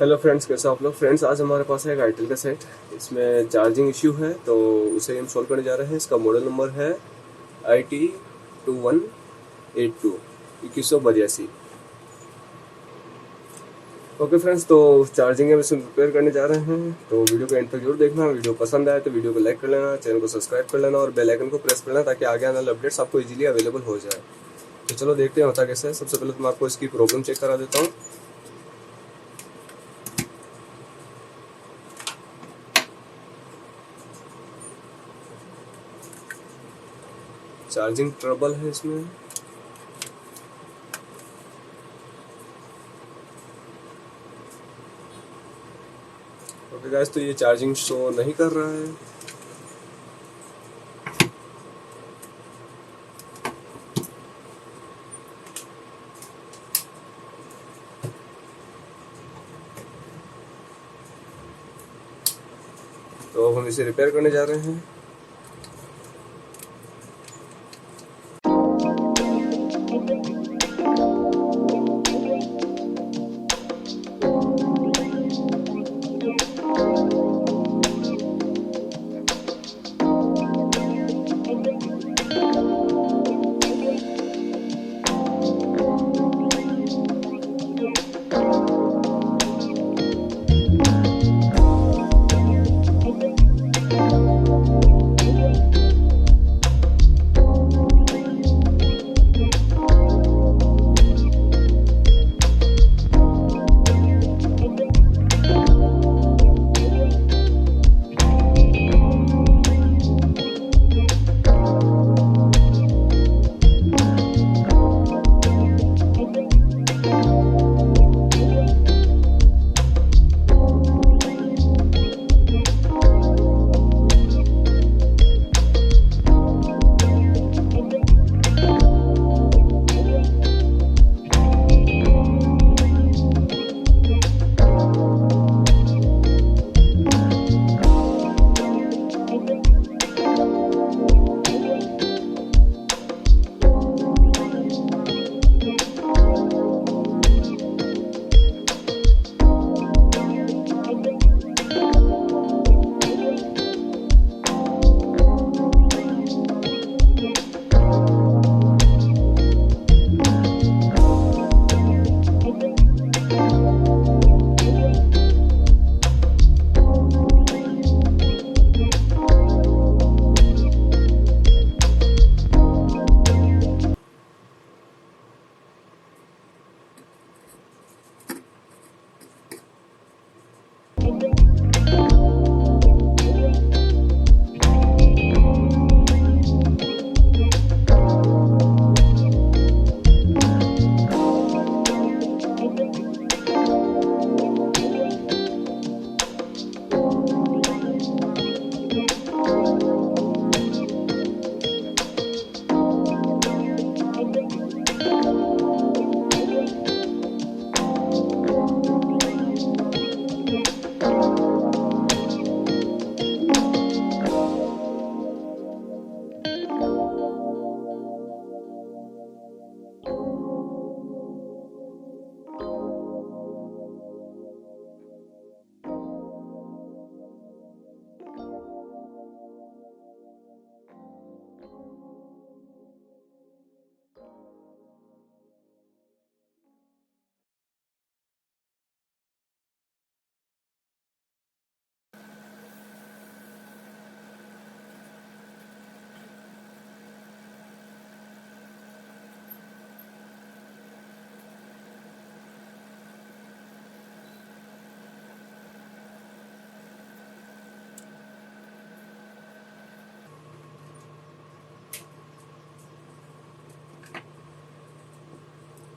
Hello friends, कैसे आप लोग। फ्रेंड्स, आज हमारे पास है एक आईटेल का सेट। इसमें चार्जिंग इश्यू है तो उसे हम सॉल्व करने जा रहे हैं। इसका मॉडल नंबर है IT2182 2182। ओके फ्रेंड्स, तो चार्जिंग हम इसमें रिपेयर करने जा रहे हैं, तो वीडियो को एंड तक जरूर देखना। वीडियो पसंद आए तो वीडियो को लाइक कर लेना, चैनल को सब्सक्राइब कर लेना और बेल आइकन को प्रेस कर लेना ताकि आगे आने वाले अपडेट्स आपको इजीली अवेलेबल हो जाए। तो चलो देखते हैं होता कैसे है। सबसे पहले तो मैं आपको इसकी प्रॉब्लम चेक करा देता हूँ। चार्जिंग ट्रबल है इसमें। ओके गाइस, तो ये चार्जिंग शो नहीं कर रहा है। तो अब हम इसे रिपेयर करने जा रहे हैं।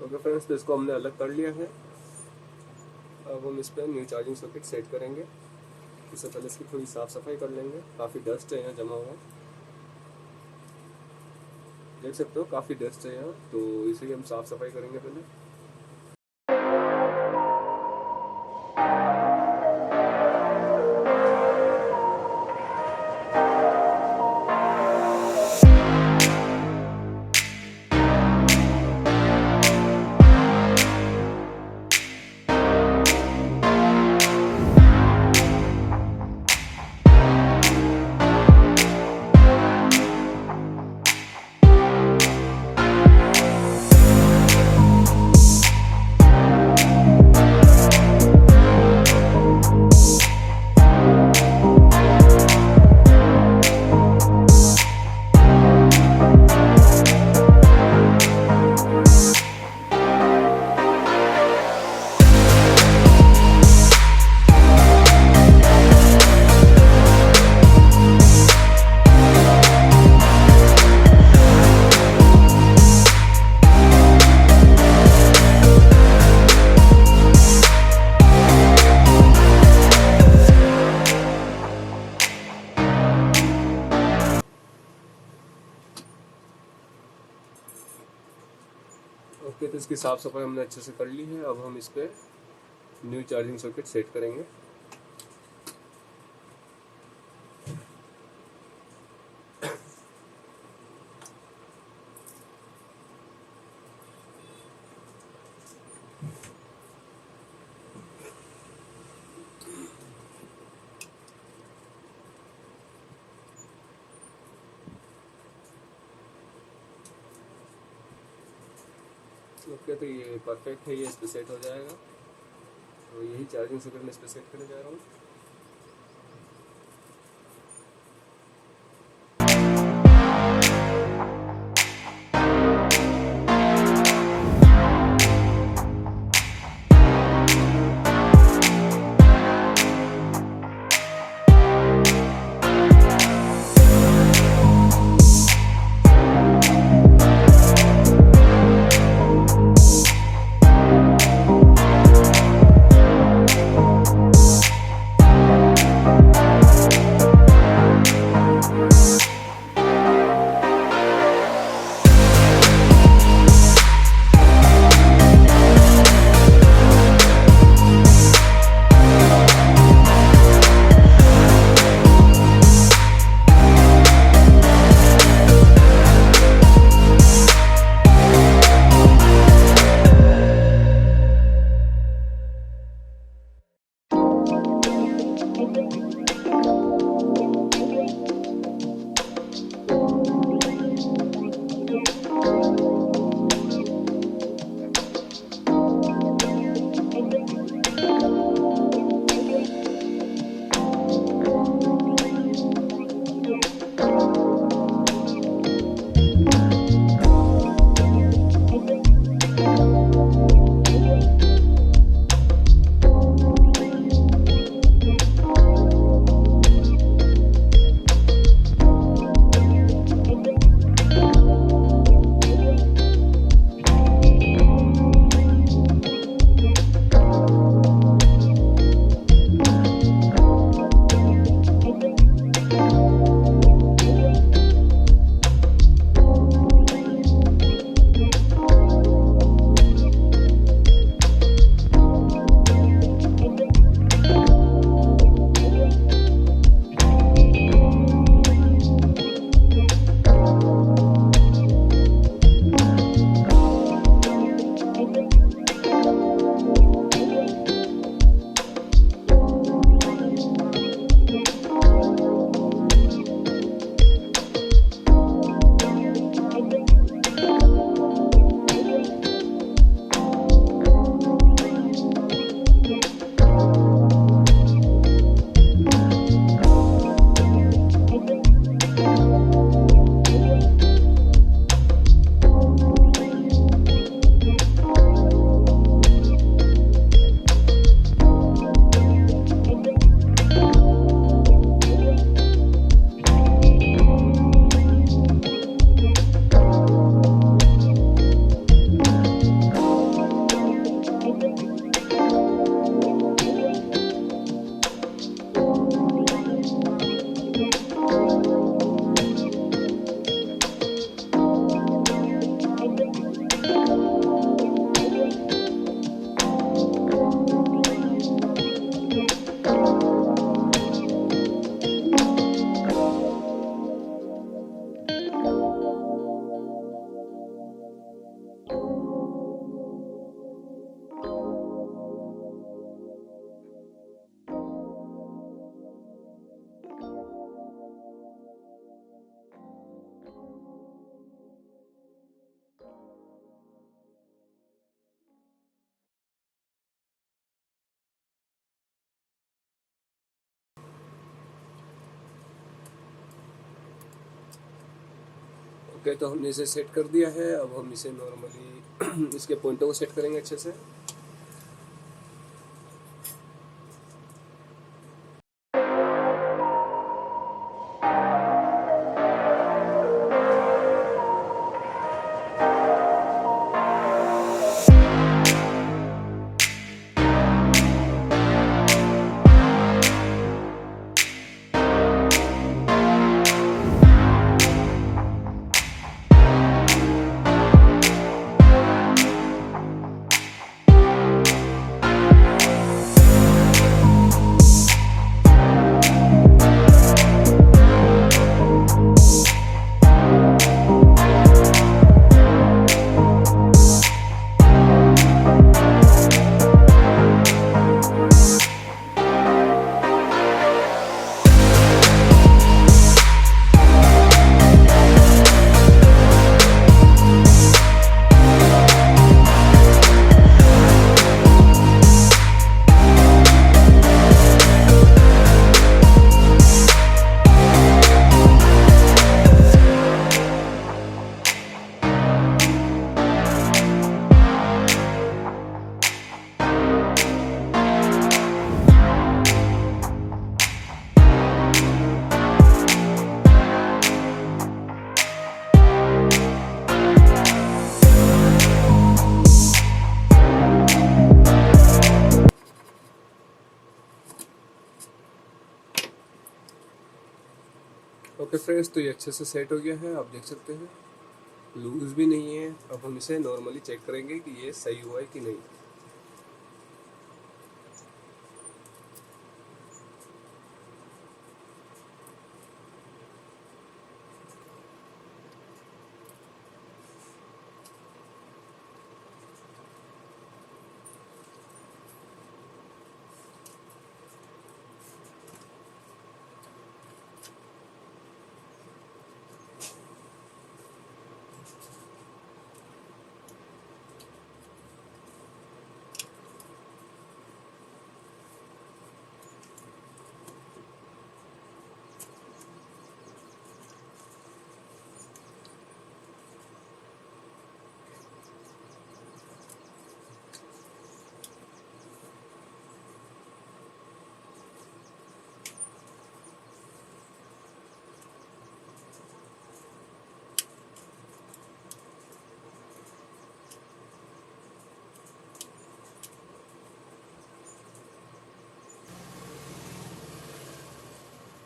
ओके फ्रेंड्स, तो इसको हमने अलग कर लिया है। अब हम इस पर न्यू चार्जिंग सॉकेट सेट करेंगे। इससे पहले इसकी थोड़ी साफ़ सफाई कर लेंगे। काफ़ी डस्ट है यहाँ जमा हुआ, देख सकते हो काफ़ी डस्ट है यहाँ, तो इसीलिए हम साफ़ सफाई करेंगे पहले। इसकी साफ़ सफाई हमने अच्छे से कर ली है। अब हम इस पर न्यू चार्जिंग सॉकेट सेट करेंगे। ओके, तो ये परफेक्ट है, ये इस पर सेट हो जाएगा। तो यही चार्जिंग सॉकेट मैं इस पर सेट करने जा रहा हूँ। ओके, तो हमने इसे सेट कर दिया है। अब हम इसे नॉर्मली इसके पॉइंटों को सेट करेंगे अच्छे से। ओके फ्रेंड्स, तो ये अच्छे से सेट हो गया है, आप देख सकते हैं लूज भी नहीं है। अब हम इसे नॉर्मली चेक करेंगे कि ये सही हुआ है कि नहीं।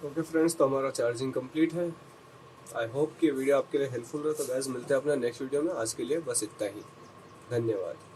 ओके फ्रेंड्स, तो हमारा चार्जिंग कंप्लीट है। आई होप कि ये वीडियो आपके लिए हेल्पफुल रहा। तो गाइस, मिलते हैं अपना नेक्स्ट वीडियो में। आज के लिए बस इतना ही। धन्यवाद।